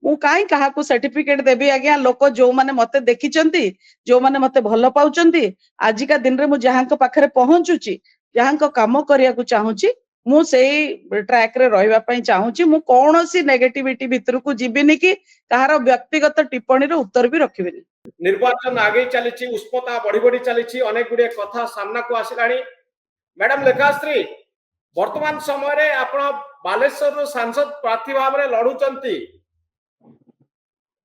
मु काई काहाकू सर्टिफिकेट देबी आज्ञा लोक जो माने मते देखिचंती जो माने मते भल पाउचंती आजिका दिन रे मु जहांक पाखरे पहुंचुची जहांक काम करिया को चाहूची मु सेई ट्रैक रे रहिबा पई चाहूची मु कोनोसी नेगेटिविटी भितर को जीविनी कि कहार व्यक्तिगत टिप्पणी रो उत्तर भी रखिबिनी। निर्वाचन आगे चली उष्णता बढ़ी बढ़ी चली अनेक गुड़े कथा सामना को आसिलानी। मैडम लेखाश्री वर्तमान समय रे आपण बालेश्वर सांसद प्रार्थी भाव रे लड़ुचंती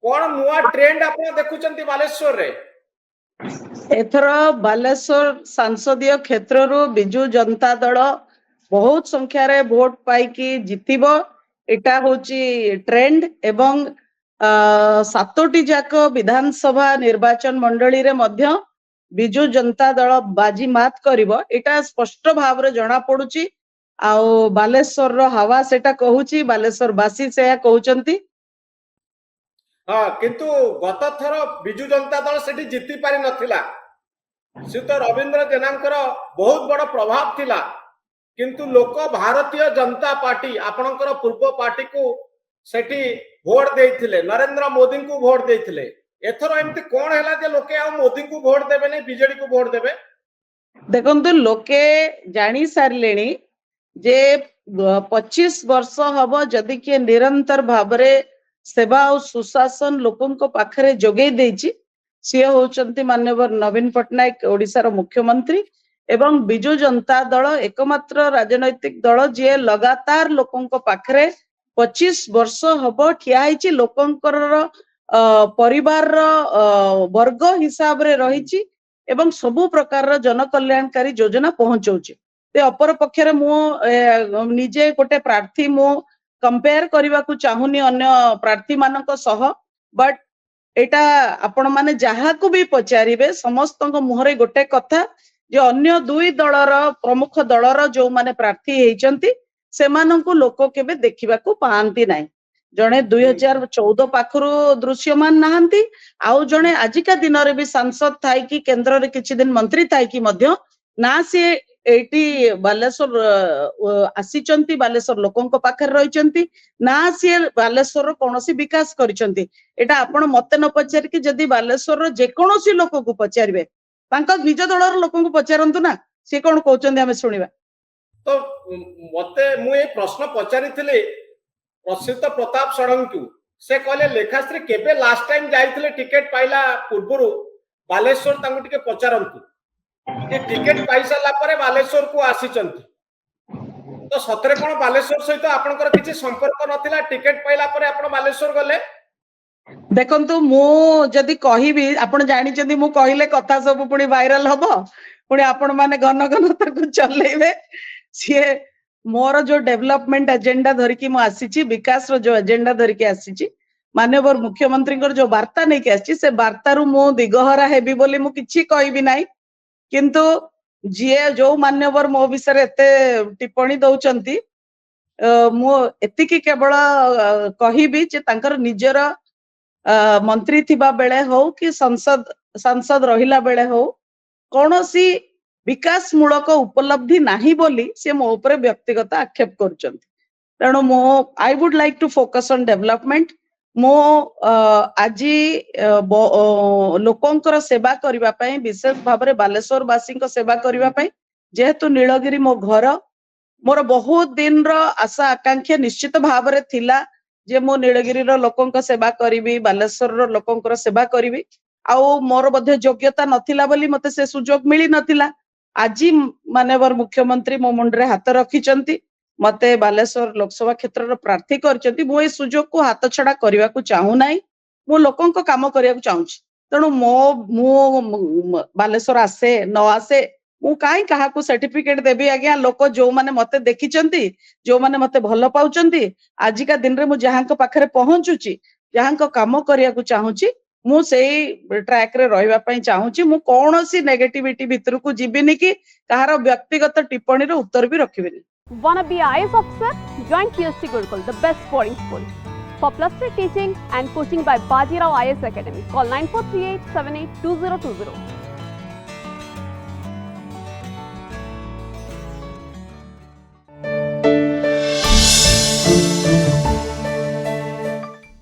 कोन नुआ ट्रेंड आपण देखुचंती बालेश्वर रे? एथर बालेश्वर सांसदीय क्षेत्र रो बिजू जनता दल बहुत संख्या रे वोट पाई कि जितिबो एटा होची ट्रेंड एवं सातोटी जाक विधानसभा निर्वाचन मंडली रे मध्य बिजू जनता दल बाजी मात करिवो एटा स्पष्ट भाव रे जणा पडुची। आउ बालेश्वर रो हवा सेटा कहूची बालेश्वर बासी से कहउचंती। हाँ किंतु गत थर बिजू जनता दल सेठी जीति पारि नथिला श्रीयुत रविंद्र जेनांकर बहुत बड़ प्रभाव थिला किंतु लोक भारतीय जनता पार्टी आपणकर पूर्व पार्टी को सेठी वोट देइथिले नरेंद्र मोदी को वोट देइथिले एथर एमती कोन हैला जे लोके आ मोदी को वोट देबे नै बीजेडी को वोट देबे? देखंतु लोके जानी सारलेनी जे 25 वर्ष हबो जदि के निरंतर भाबरे सेवा और सुशासन लोकन को पाखरे जोगै देछि सी होचंती माननीय नवीन पटनायक ओडिसा रो मुख्यमंत्री एवं बिजू जनता दल एकमात्र राजनैतिक दल जे लगातार लोकन को पाखरे 25 वर्ष हबो ठिया हिची लोकंकर परिवार वर्ग हिसाब रे रहिची एवं सबु प्रकार रो जन कल्याणकारी योजना पहुंचौची। ते अपर पक्षरे मु निजे गोटे प्रार्थी मु कंपेयर करबा को चाहुनी अन्य प्रार्थी मानक सह बट एटा आपण माने जहा को भी पचारिबे समस्तक मुहरे गोटे कथा जे अन्य दुई दलर प्रमुख दलर जो माने प्रार्थी हेचंती सेमानंकु लोक केबे देखिबा को पांती नाही। जणे 2014 पाखरु दृश्यमान नाहंती आउ जणे आजिका दिन रे भी सांसद थाई कि केंद्र रे किछि दिन मंत्री थाई कि मध्य ना से एटी बालेश्वर आसीचंती बालेश्वर लोकन को पाखर रहिचंती ना से बालेश्वर कोनोसी विकास करिचंती। एटा आपण मते न पचार कि जदी बालेश्वर जे कोनोसी लोक को पचारबे तांका निज दलर लोक को पचारंतु ना से कोन कहउचंदी हमें सुनिबा। तो मते मु ए प्रश्न पचारिथिले प्रसिद्ध प्रताप षडंगी से कहले लेखाश्री केबे लास्ट टाइम जाइथिले टिकट पाइला पूर्वरु बालेश्वर तांको टिके पचारंतु कि टिकट पाई साला परे बालेश्वर को आसीचंती तो सतरे कोन बालेश्वर सहित आपनकर किछि संपर्क नथिला टिकट पाइला परे आपण बालेश्वर गले? देखंतु मु जदी कहिबी आपण जानिचंदी मु कहिले कथा सब पुनी वायरल हबो पुनी आपण माने घन घन ताकू चलेबे से मोर जो डेवलपमेंट एजेंडा धरिकी मु आसीची विकास रो जो एजेंडा धरिकी आसीची माननीय मुख्यमंत्री जो वार्ता नहीं के आसी से वार्ता रु मु दिगहरा हेबी बोली मु किछि कहबी नाही किंतु जे जो मान्यवर मो विषय एते टिप्पणी दउचंती मु एतिकी केवल कहिबी जे तांकर निजर मंत्री थिबा बेले हो कि सांसद रहिला बेले हो कोनोसी विकास मूलक उपलब्धि नाही बोली से मो ऊपर व्यक्तिगत आक्षेप करचंती। तेणु मो I would like to focus on development मो आजी लोकंकर सेवा करिबा पई विशेष भाबरे बालेश्वर वासी को सेवा करिबा पई जेहेतु नीलगिरी मो घर मोर बहुत दिन रो आशा आकांक्षा निश्चित भाबरे थिला जे मो नीलगिरी रो लोकंक सेवा करिवि बालेश्वर रो लोकंकर सेवा करिवि आउ मोर मध्ये योग्यता नथिला बोली मते से सुजोग मिली नथिला। आजी माननीय मुख्यमंत्री मो मुंडरे हाथ रखिचंती मते बालेश्वर लोकसभा क्षेत्र रो प्रार्थी करचंती मो ए सुजोग को हाथ छडा करिवा को चाहू नाही मो लोकंक काम करिया को चाहूची। तेणु मो बालेश्वर आसे न आसे मु काई काहाकू सर्टिफिकेट देबी आज्ञा लोक जो माने मते देखिचंती जो माने मते भल पाउचंती आजिका दिन रे मु जहांक पाखरे पहुंचुची जहांक काम करिया को चाहूची मु सेई ट्रैक रे रहिबा पई चाहूची मु कोनोसी नेगेटिविटी भितर को जीविनी कि कहार व्यक्तिगत टिप्पणी रो उत्तर भी रखिबिनी। Wanna be IAS officer? Join PSC Gurukul, the best boarding school. For +3 teaching and coaching by Bajirao IAS Academy, call 9438 782020.